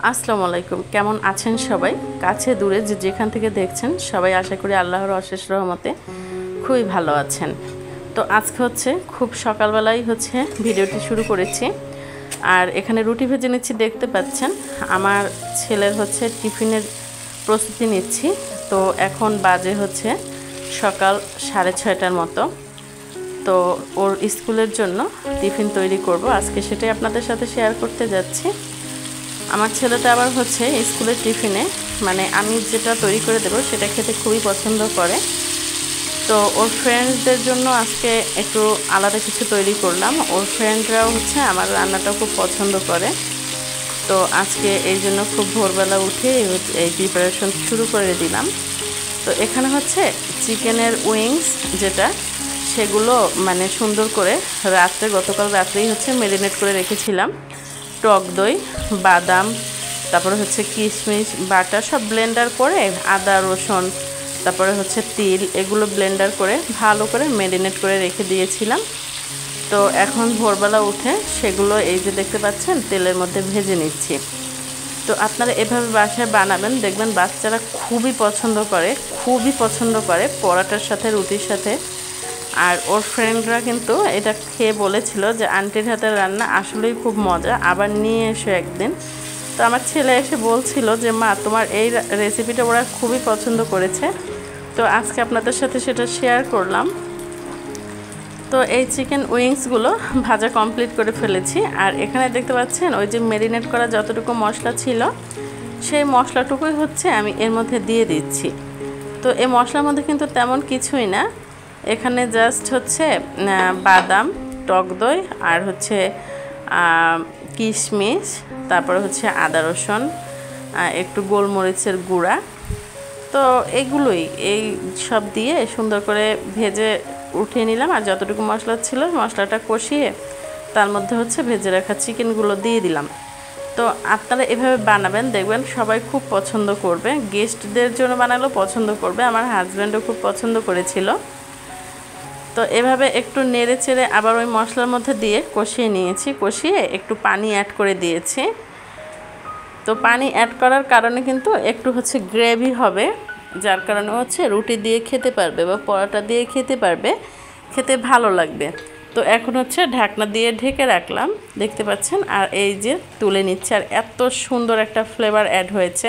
আসসালামু আলাইকুম। কেমন আছেন সবাই? কাছে দূরে যে যেখান থেকে দেখছেন সবাই আশা করি আল্লাহর অশেষ রহমতে খুবই ভালো আছেন। তো আজকে হচ্ছে খুব সকালবেলায় ভিডিওটি শুরু করেছি। আর এখানে রুটি ভেজে নিচ্ছি, দেখতে পাচ্ছেন। আমার ছেলের টিফিনের প্রস্তুতি নিচ্ছি। তো এখন বাজে সকাল 6:30টার মতো। তো ওর স্কুলের জন্য টিফিন তৈরি করব আজকে, সেটাই আপনাদের সাথে শেয়ার করতে যাচ্ছি। আমার ছেলেটা আবার স্কুলের টিফিনে মানে আমি যেটা তৈরি করে দেবো সেটা খেতে খুবই পছন্দ করে। তো ওর ফ্রেন্ডসদের জন্য আজকে একটু আলাদা কিছু তৈরি করলাম। ওর ফ্রেন্ডরাও আমার রান্নাটা খুব পছন্দ করে। তো আজকে এই জন্য খুব ভোরবেলা উঠে এই প্রিপারেশন শুরু করে দিলাম। তো এখানে চিকেনের উইংস যেটা, সেগুলো মানে সুন্দর করে গতকাল রাত্রেই ম্যারিনেট করে রেখেছিলাম। টক দই, বাদাম, তারপরে কিশমিশ বাটা সব ব্লেন্ডার করে, আদা রসুন, তারপরে তিল, এগুলো ব্লেন্ডার করে ভালো করে ম্যারিনেট করে রেখে দিয়েছিলাম। তো এখন ভোরবেলা উঠে সেগুলো এই যে দেখতে পাচ্ছেন তেলের মধ্যে ভেজে নিচ্ছি। তো আপনারা এভাবে বাসায় বানাবেন, দেখবেন বাচ্চারা খুবই পছন্দ করে পরোটার সাথে, রুটির সাথে। আর ওর ফ্রেন্ডরা কিন্তু এটা খেয়ে বলেছিল যে আন্টির হাতের রান্না আসলেই খুব মজা, আবার নিয়ে এসো একদিন। তো আমার ছেলে এসে বলছিল যে মা, তোমার এই রেসিপিটা ওরা খুবই পছন্দ করেছে। তো আজকে আপনাদের সাথে সেটা শেয়ার করলাম। তো এই চিকেন উইংসগুলো ভাজা কমপ্লিট করে ফেলেছি। আর এখানে দেখতে পাচ্ছেন ওই যে ম্যারিনেট করা যতটুকু মশলা ছিল সেই মশলাটুকুই আমি এর মধ্যে দিয়ে দিচ্ছি। তো এই মশলার মধ্যে কিন্তু তেমন কিছুই না, এখানে জাস্ট বাদাম, টক দই আর কিশমিশ, তারপরে আদা রসুন, একটু গোলমরিচের গুঁড়া। তো এগুলোই, এই সব দিয়ে সুন্দর করে ভেজে উঠিয়ে নিলাম। আর যতটুকু মশলা ছিল মশলাটা কষিয়ে তার মধ্যে ভেজে রাখা চিকেনগুলো দিয়ে দিলাম। তো আপনারা এভাবে বানাবেন, দেখবেন সবাই খুব পছন্দ করবে। গেস্টদের জন্য বানালেও পছন্দ করবে, আমার হাজব্যান্ডও খুব পছন্দ করেছিল। তো এভাবে একটু নেড়ে চেড়ে আবার ওই মশলার মধ্যে দিয়ে কষিয়ে নিয়েছি, কষিয়ে একটু পানি অ্যাড করে দিয়েছি। তো পানি অ্যাড করার কারণে কিন্তু একটু গ্রেভি হবে, যার কারণে রুটি দিয়ে খেতে পারবে বা পরোটা দিয়ে খেতে পারবে, খেতে ভালো লাগবে। তো এখন ঢাকনা দিয়ে ঢেকে রাখলাম, দেখতে পাচ্ছেন। আর এই যে তুলে নিচ্ছে, আর এত সুন্দর একটা ফ্লেভার অ্যাড হয়েছে।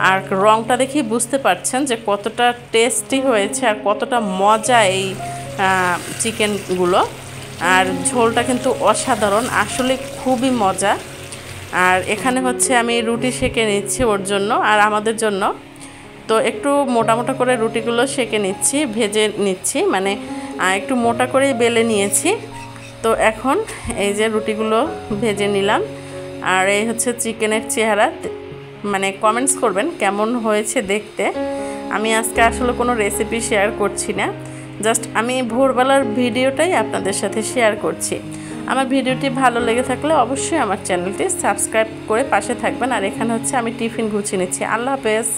আর রংটা দেখি বুঝতে পারছেন যে কতটা টেস্টি হয়েছে আর কতটা মজা এই চিকেনগুলো। আর ঝোলটা কিন্তু অসাধারণ, আসলে খুবই মজা। আর এখানে আমি রুটি সেঁকে নিচ্ছি ওর জন্য আর আমাদের জন্য। তো একটু মোটা করে রুটিগুলো সেঁকে নিচ্ছি, ভেজে নিচ্ছি, মানে একটু মোটা করেই বেলে নিয়েছি। তো এখন এই যে রুটিগুলো ভেজে নিলাম। আর এই চিকেনের চেহারা, মানে কমেন্টস করবেন কেমন হয়েছে দেখতে। আমি আজকে আসলে কোনো রেসিপি শেয়ার করছি না, জাস্ট আমি ভোরবেলার ভিডিওটাই আপনাদের সাথে শেয়ার করছি। আমার ভিডিওটি ভালো লেগে থাকলে অবশ্যই আমার চ্যানেলটি সাবস্ক্রাইব করে পাশে থাকবেন। আর এখানে আমি টিফিন গুছিয়ে নিচ্ছি। আল্লাহ হাফেজ।